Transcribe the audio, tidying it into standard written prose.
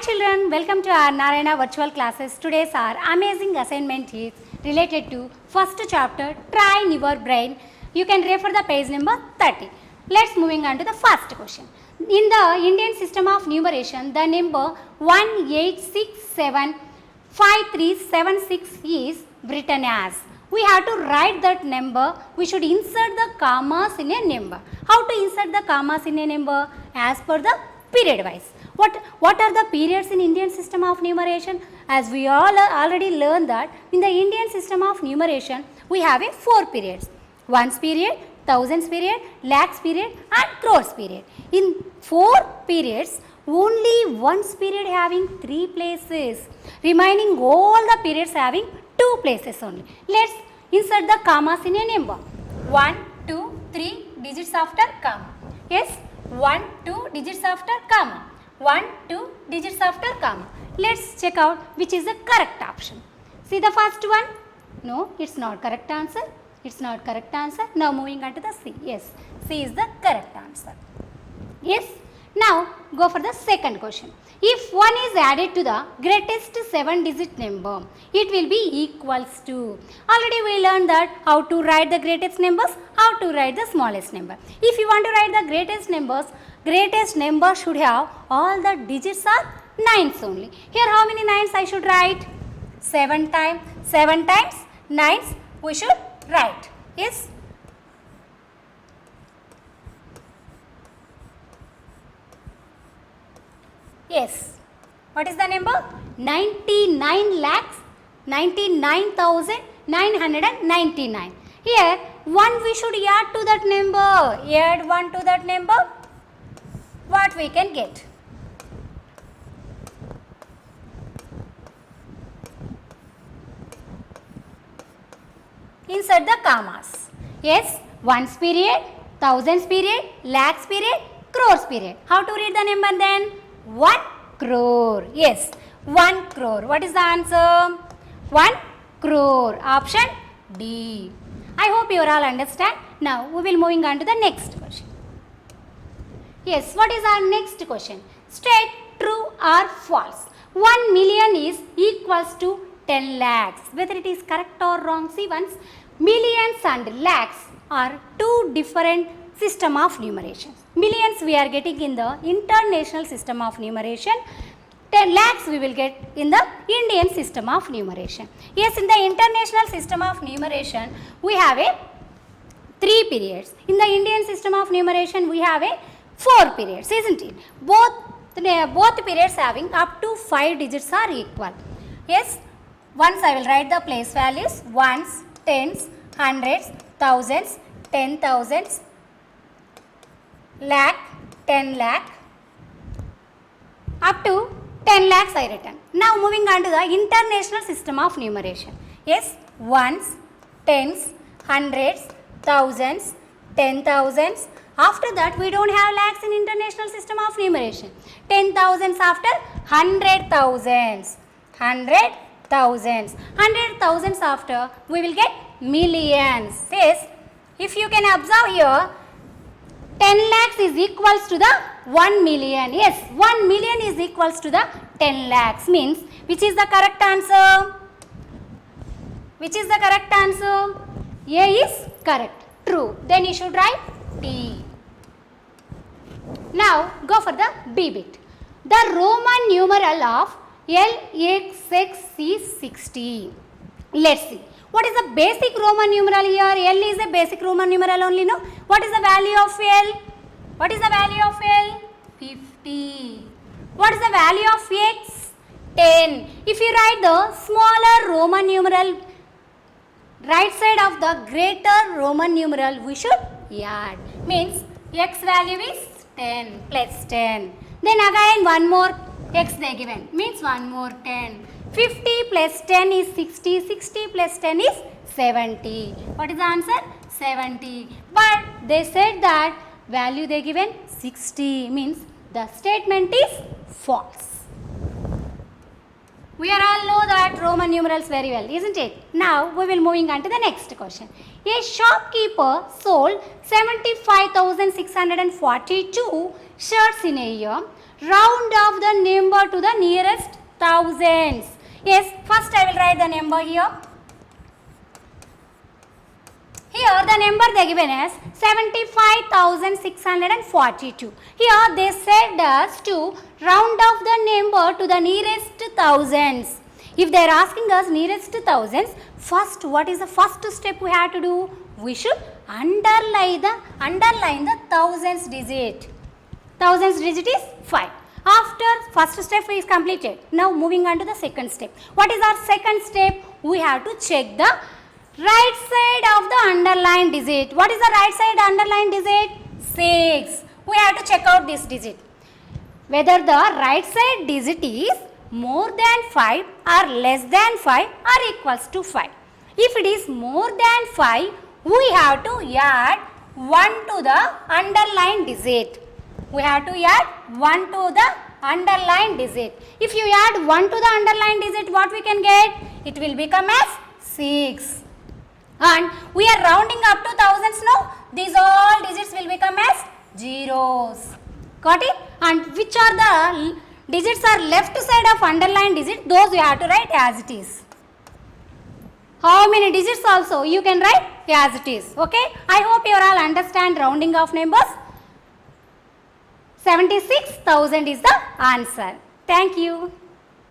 children, welcome to our Narayana virtual classes. Today's our amazing assignment is related to first chapter, Train Your Brain. You can refer the page number 30. Let's moving on to the first question. In the Indian system of numeration, the number 18675376 is written as. We have to write that number. We should insert the commas in a number. How to insert the commas in a number? As per the period wise. What are the periods in Indian system of numeration? As we all already learned that in the Indian system of numeration, we have a 4 periods. Ones period, thousands period, lakhs period and crores period. In 4 periods, only ones period having 3 places. Remaining all the periods having 2 places only. Let's insert the commas in a number. 1, 2, 3 digits after comma. Yes, 1, 2 digits after comma. 1, 2 digits after comma. Let's check out which is the correct option. See the first one? No, it's not correct answer. It's not correct answer. Now moving on to the C. Yes, C is the correct answer. Yes. Now go for the second question. If 1 is added to the greatest 7-digit number, it will be equals to. Already we learned that how to write the greatest numbers, how to write the smallest number. If you want to write the greatest number should have all the digits are 9s only. Here how many 9s I should write? 7 times 9s we should write. Yes. Yes. What is the number? 99 lakhs 99,999. Here 1 we should add to that number. Add 1 to that number. What we can get? Insert the commas. Yes, ones period, thousands period, lakhs period, crores period. How to read the number then? 1 crore. Yes, 1 crore. What is the answer? 1 crore. Option D. I hope you all understand. Now we will moving on to the next question. Yes, what is our next question? State true or false. 1 million is equals to 10 lakhs. Whether it is correct or wrong. See once, millions and lakhs are 2 different system of numeration. Millions we are getting in the international system of numeration. 10 lakhs we will get in the Indian system of numeration. Yes, in the international system of numeration, we have a 3 periods. In the Indian system of numeration, we have a 4 periods, isn't it? Both periods having up to 5 digits are equal. Yes, once I will write the place values. Ones, tens, hundreds, thousands, 10,000s, lakh, 10 lakh, up to 10 lakhs I written. Now moving on to the international system of numeration. Yes, ones, tens, hundreds, thousands, 10,000s. After that we don't have lakhs in international system of numeration. 10,000s after 100,000s. 100,000s. 100,000s after we will get millions. Yes, if you can observe here, 10 lakhs is equals to the 1 million. Yes, 1 million is equals to the 10 lakhs. Means, which is the correct answer? Which is the correct answer? A is correct. True. Then you should write T. Now, go for the B bit. The Roman numeral of LXX is 60. Let's see. What is the basic Roman numeral here? L is a basic Roman numeral only, no? What is the value of L? What is the value of L? 50. What is the value of X? 10. If you write the smaller Roman numeral, right side of the greater Roman numeral, we should add. Means X value is 10 plus 10. Then again one more X they given. Means one more 10. 50 plus 10 is 60, 60 plus 10 is 70. What is the answer? 70. But they said that value they given 60, means the statement is false. We are all know that Roman numerals very well, isn't it? Now we will moving on to the next question. A shopkeeper sold 75,642 shirts in a year. Round off the number to the nearest thousands. Yes, first I will write the number here. Here the number they given as 75,642. Here they said us to round off the number to the nearest thousands. If they are asking us nearest thousands, first what is the first step we have to do? We should underline the thousands digit. Thousands digit is 5. After first step is completed. Now moving on to the second step. What is our second step? We have to check the right side of the underlined digit. What is the right side underlined digit? 6. We have to check out this digit. Whether the right side digit is more than 5 or less than 5 or equals to 5. If it is more than 5, we have to add 1 to the underlined digit. We have to add 1 to the underlined digit. If you add 1 to the underlined digit, what we can get? It will become as 6. And we are rounding up to thousands now. These all digits will become as zeros. Got it? And which are the digits are left side of underlined digit? Those you have to write as it is. How many digits also you can write as it is. Okay? I hope you all understand rounding of numbers. 76,000 is the answer. Thank you.